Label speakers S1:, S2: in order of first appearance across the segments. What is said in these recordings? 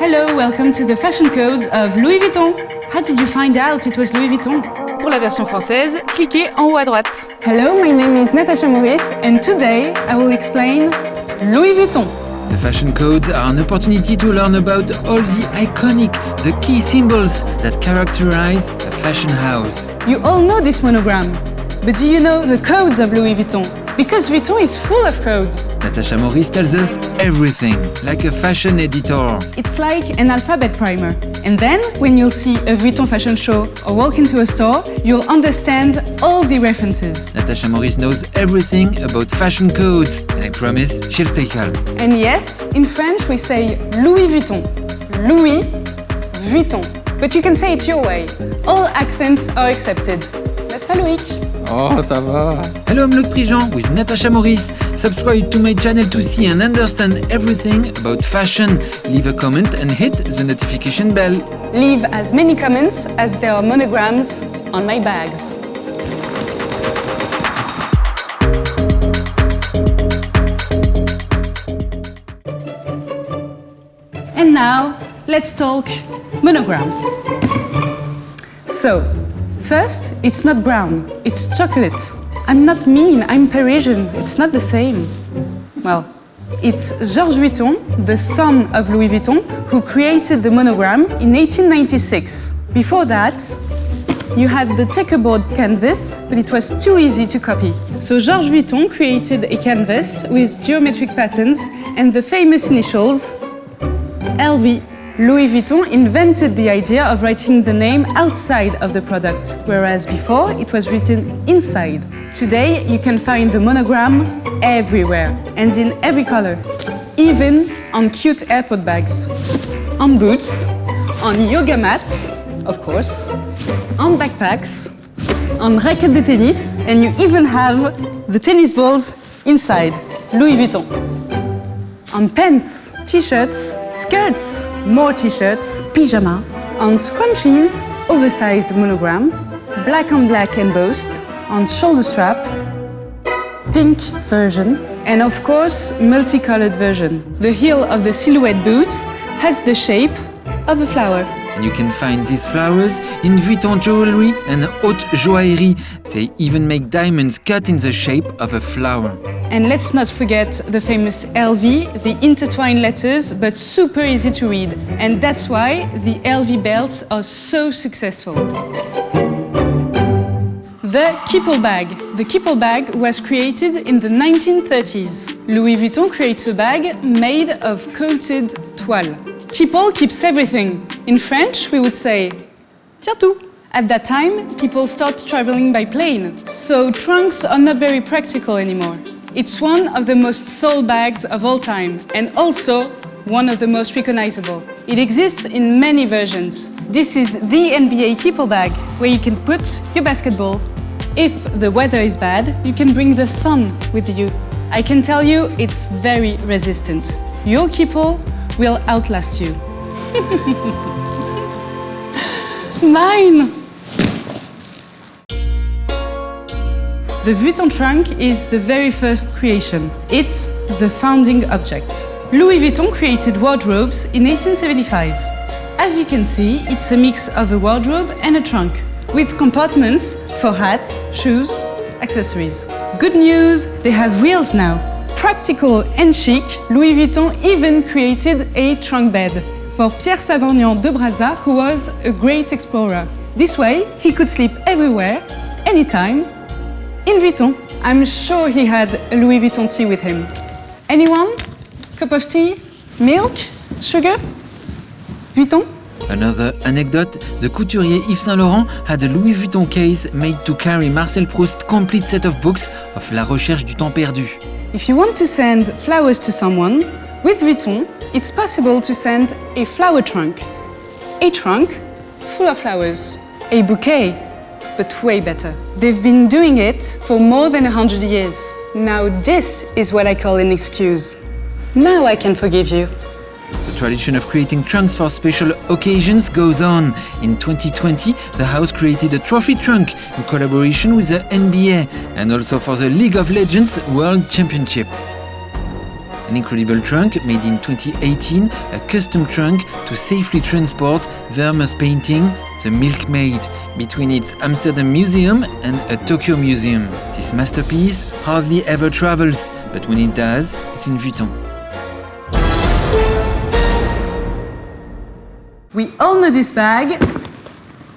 S1: Hello, welcome to the fashion codes of Louis Vuitton. How did you find out it was Louis Vuitton?
S2: Pour la version française, cliquez en haut à droite.
S1: Hello, my name is Natasha Maurice and today I will explain Louis Vuitton.
S3: The fashion codes are an opportunity to learn about all the iconic, the key symbols that characterize a fashion house.
S1: You all know this monogram, but do you know the codes of Louis Vuitton? Because Vuitton is full of codes.
S3: Natasha Maurice tells us everything, like a fashion editor.
S1: It's like an alphabet primer. And then, when you'll see a Vuitton fashion show or walk into a store, you'll understand all the references.
S3: Natasha Maurice knows everything about fashion codes, and I promise she'll stay calm.
S1: And yes, in French we say Louis Vuitton. Louis Vuitton. But you can say it your way. All accents are accepted. N'est-ce pas, Loïc?
S3: Oh, ça va. Hello, I'm Luc Prigent with Natasha Maurice. Subscribe to my channel to see and understand everything about fashion. Leave a comment and hit the notification bell.
S1: Leave as many comments as there are monograms on my bags. And now, let's talk monogram. So, first, it's not brown, it's chocolate. I'm not mean, I'm Parisian, it's not the same. Well, it's Georges Vuitton, the son of Louis Vuitton, who created the monogram in 1896. Before that, you had the checkerboard canvas, but it was too easy to copy. So Georges Vuitton created a canvas with geometric patterns and the famous initials LV. Louis Vuitton invented the idea of writing the name outside of the product, whereas before it was written inside. Today you can find the monogram everywhere and in every color, even on cute airport bags, on boots, on yoga mats, of course, on backpacks, on raquettes de tennis, and you even have the tennis balls inside. Louis Vuitton. On pants, t-shirts, skirts, more t-shirts, pyjama, on scrunchies, oversized monogram, black on black embossed, on shoulder strap, pink version, and of course, multicolored version. The heel of the silhouette boots has the shape of a flower.
S3: And you can find these flowers in Vuitton jewelry and haute joaillerie. They even make diamonds cut in the shape of a flower.
S1: And let's not forget the famous LV, the intertwined letters, but super easy to read. And that's why the LV belts are so successful. The Kipple bag. The Kipple bag was created in the 1930s. Louis Vuitton creates a bag made of coated toile. Kipple keeps everything. In French, we would say tire tout. At that time, people started traveling by plane, so trunks are not very practical anymore. It's one of the most sold bags of all time, and also one of the most recognizable. It exists in many versions. This is the NBA Kipple bag, where you can put your basketball. If the weather is bad, you can bring the sun with you. I can tell you, it's very resistant. Your Kipple will outlast you. Mine! The Vuitton trunk is the very first creation. It's the founding object. Louis Vuitton created wardrobes in 1875. As you can see, it's a mix of a wardrobe and a trunk, with compartments for hats, shoes, accessories. Good news, they have wheels now. Practical and chic, Louis Vuitton even created a trunk bed for Pierre Savorgnan de Brazza, who was a great explorer. This way, he could sleep everywhere, anytime, in Vuitton. I'm sure he had a Louis Vuitton tea with him. Anyone? Cup of tea? Milk? Sugar? Vuitton?
S3: Another anecdote, the couturier Yves Saint Laurent had a Louis Vuitton case made to carry Marcel Proust's complete set of books of La Recherche du Temps Perdu.
S1: If you want to send flowers to someone, with Vuitton, it's possible to send a flower trunk. A trunk full of flowers. A bouquet, but way better. They've been doing it for more than 100 years. Now this is what I call an excuse. Now I can forgive you.
S3: The tradition of creating trunks for special occasions goes on. In 2020, the house created a trophy trunk in collaboration with the NBA and also for the League of Legends World Championship. an incredible trunk made in 2018, a custom trunk to safely transport Vermeer's painting, The Milkmaid, between its Amsterdam Museum and a Tokyo museum. This masterpiece hardly ever travels, but when it does, it's in Vuitton.
S1: We all know this bag,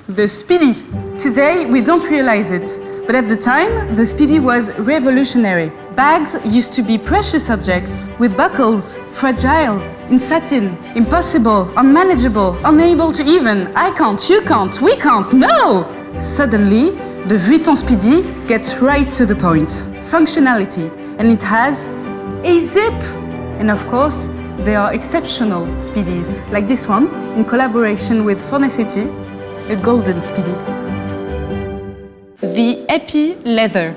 S1: the Speedy. Today, we don't realize it, but at the time, the Speedy was revolutionary. Bags used to be precious objects with buckles, fragile, in satin, impossible, unmanageable, unable to even, I can't, you can't, we can't, no! Suddenly, the Vuitton Speedy gets right to the point. Functionality, and it has a zip. And of course, there are exceptional Speedies, like this one, in collaboration with Fornacity, a golden Speedy. The Epi leather.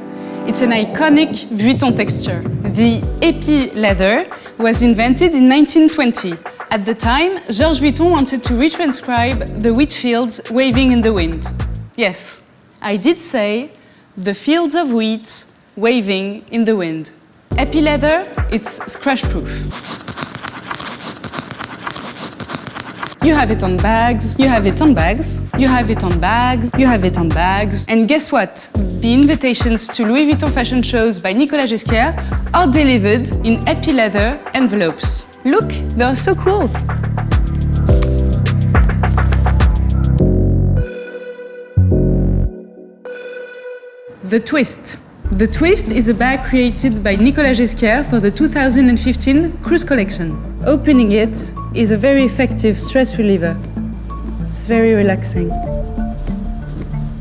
S1: It's an iconic Vuitton texture. The Epi leather was invented in 1920. At the time, Georges Vuitton wanted to retranscribe the wheat fields waving in the wind. Yes, I did say the fields of wheat waving in the wind. Epi leather, it's scratch-proof. You have it on bags, you have it on bags, you have it on bags, you have it on bags. And guess what? The invitations to Louis Vuitton fashion shows by Nicolas Ghesquière are delivered in Epi leather envelopes. Look, they are so cool. The Twist. The Twist is a bag created by Nicolas Ghesquière for the 2015 Cruise collection. Opening it is a very effective stress reliever. It's very relaxing.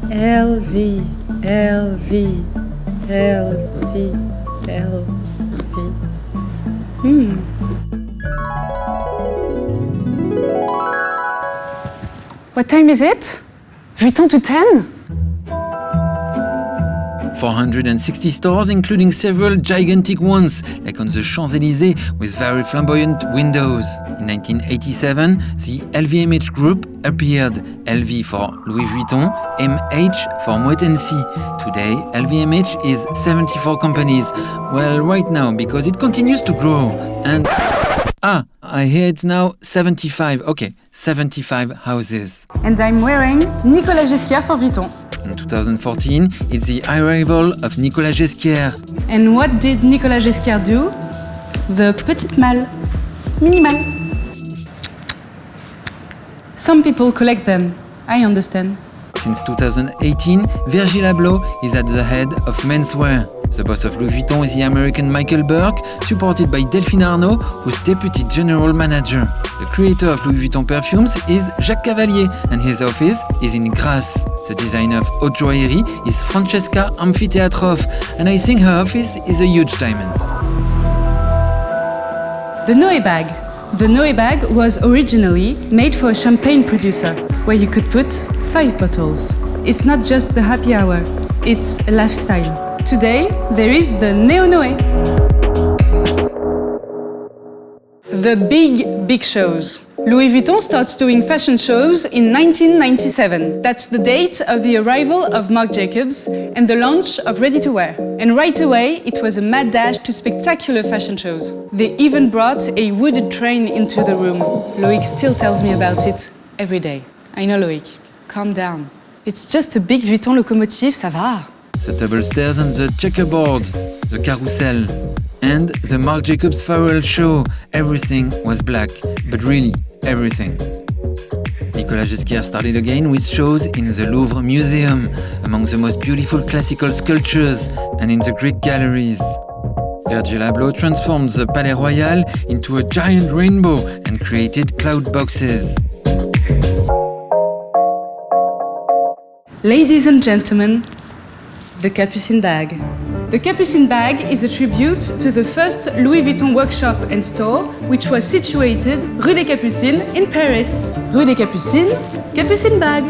S1: LV, LV, LV, LV. What time is it? Vuitton to 10?
S3: 460 stores, including several gigantic ones, like on the Champs-Élysées with very flamboyant windows. In 1987, the LVMH group appeared, LV for Louis Vuitton, MH for Moet Hennessy. Today, LVMH is 74 companies. Well, right now, because it continues to grow. And I hear it's now 75. Okay, 75 houses.
S1: And I'm wearing Nicolas Ghesquière for Vuitton.
S3: In 2014, it's the arrival of Nicolas Ghesquière.
S1: And what did Nicolas Ghesquière do? The Petite Malle. Minimal. Some people collect them. I understand.
S3: Since 2018, Virgil Abloh is at the head of menswear. The boss of Louis Vuitton is the American Michael Burke, supported by Delphine Arnault, who's deputy general manager. The creator of Louis Vuitton perfumes is Jacques Cavalier, and his office is in Grasse. The designer of haute joaillerie is Francesca Amfiteatrov, and I think her office is a huge diamond.
S1: The Noé bag. The Noé bag was originally made for a champagne producer, where you could put 5 bottles. It's not just the happy hour, it's a lifestyle. Today, there is the Neo Noé. The big shows. Louis Vuitton starts doing fashion shows in 1997. That's the date of the arrival of Marc Jacobs and the launch of ready-to-wear. And right away, it was a mad dash to spectacular fashion shows. They even brought a wooded train into the room. Loïc still tells me about it every day. I know, Loïc. Calm down. It's just a big Vuitton locomotive, ça va.
S3: The double stairs and the checkerboard, the carousel, and the Marc Jacobs Farewell Show. Everything was black, but really everything. Nicolas Ghesquière started again with shows in the Louvre Museum, among the most beautiful classical sculptures, and in the Greek galleries. Virgil Abloh transformed the Palais Royal into a giant rainbow and created cloud boxes.
S1: Ladies and gentlemen, the Capucine bag. The Capucine bag is a tribute to the first Louis Vuitton workshop and store, which was situated Rue des Capucines in Paris. Rue des Capucines, Capucine bag.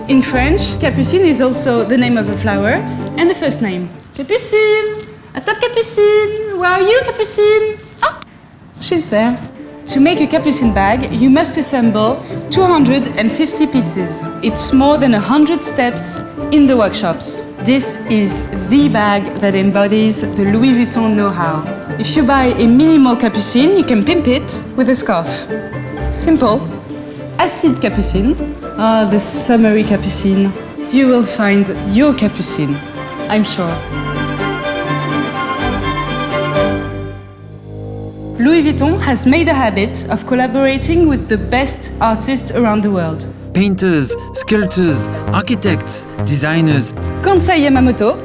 S1: In French, Capucine is also the name of a flower and the first name. Capucine! Attends, Capucine! Where are you, Capucine? Ah! She's there. To make a Capucine bag, you must assemble 250 pieces. It's more than 100 steps in the workshops. This is the bag that embodies the Louis Vuitton know-how. If you buy a minimal capucine, you can pimp it with a scarf. Simple. Acid capucine. Ah, the summery capucine. You will find your capucine, I'm sure. Louis Vuitton has made a habit of collaborating with the best artists around the world.
S3: Painters, sculptors, architects, designers.
S1: Kansai Yamamoto,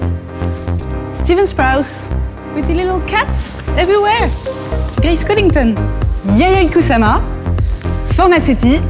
S1: Steven Sprouse, with the little cats everywhere. Grace Coddington, Yayoi Kusama, Fornasetti.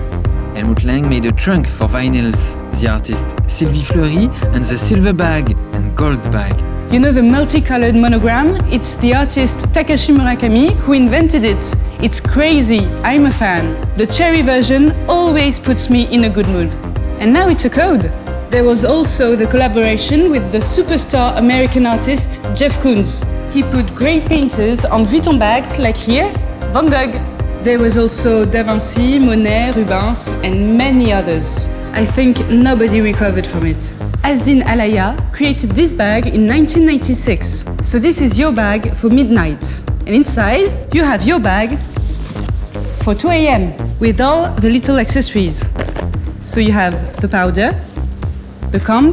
S3: Helmut Lang made a trunk for vinyls. The artist Sylvie Fleury and the silver bag and gold bag.
S1: You know the multicolored monogram? It's the artist Takashi Murakami who invented it. It's crazy, I'm a fan. The cherry version always puts me in a good mood. And now it's a code. There was also the collaboration with the superstar American artist Jeff Koons. He put great painters on Vuitton bags like here, Van Gogh. There was also Da Vinci, Monet, Rubens, and many others. I think nobody recovered from it. Asdin Alaya created this bag in 1996. So this is your bag for midnight. And inside, you have your bag for 2 a.m. with all the little accessories. So you have the powder, the comb,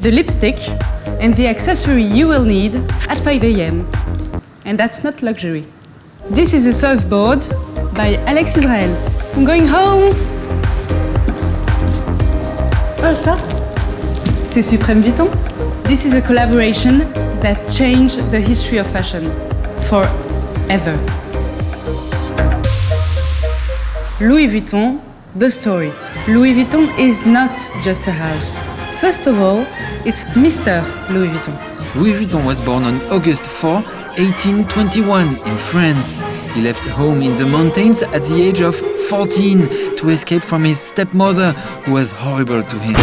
S1: the lipstick, and the accessory you will need at 5 a.m. And that's not luxury. This is a surfboard by Alex Israel. I'm going home. Oh, ça? C'est Supreme Vuitton. This is a collaboration that changed the history of fashion forever. Louis Vuitton, the story. Louis Vuitton is not just a house. First of all, it's Mr. Louis Vuitton.
S3: Louis Vuitton was born on August 4, 1821 in France. He left home in the mountains at the age of 14 to escape from his stepmother, who was horrible to him.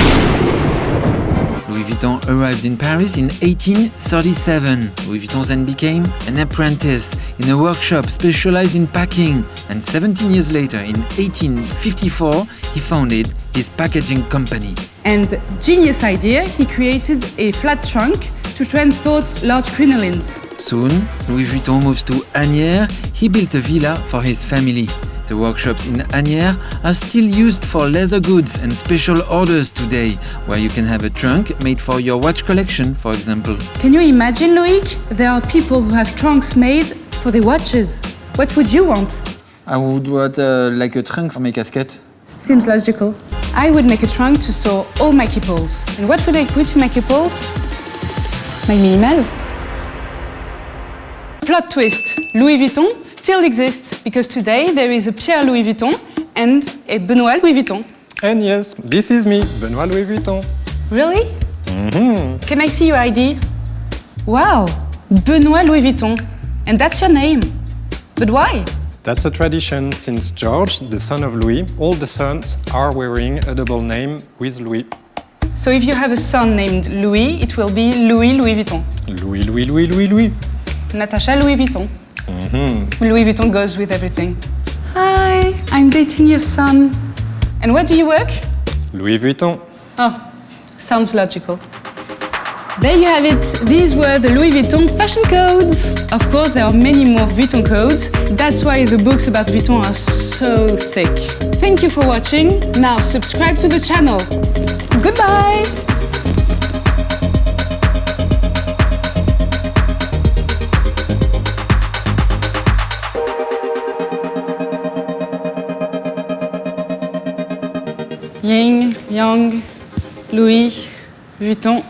S3: Louis Vuitton arrived in Paris in 1837. Louis Vuitton then became an apprentice in a workshop specialized in packing, and 17 years later, in 1854, he founded his packaging company.
S1: And genius idea, he created a flat trunk to transport large crinolines.
S3: Soon, Louis Vuitton moves to Asnières. He built a villa for his family. The workshops in Asnières are still used for leather goods and special orders today, where you can have a trunk made for your watch collection, for example.
S1: Can you imagine, Loïc? There are people who have trunks made for their watches. What would you want?
S3: I would want like a trunk for my casket.
S1: Seems logical. I would make a trunk to store all my keyholes. And what would I put in my keyholes? My minimal. Plot twist. Louis Vuitton still exists because today there is a Pierre Louis Vuitton and a Benoît Louis Vuitton.
S4: And yes, this is me, Benoît Louis Vuitton.
S1: Really? Can I see your ID? Wow, Benoît Louis Vuitton. And that's your name. But why?
S4: That's a tradition since George, the son of Louis, all the sons are wearing a double name with Louis.
S1: So if you have a son named Louis, it will be Louis Louis Vuitton.
S4: Louis, Louis, Louis, Louis, Louis.
S1: Natasha Louis Vuitton. Louis Vuitton goes with everything. Hi, I'm dating your son. And where do you work?
S4: Louis Vuitton.
S1: Oh, sounds logical. There you have it. These were the Louis Vuitton fashion codes. Of course, there are many more Vuitton codes. That's why the books about Vuitton are so thick. Thank you for watching. Now subscribe to the channel. Goodbye! Ying, Yang, Louis Vuitton.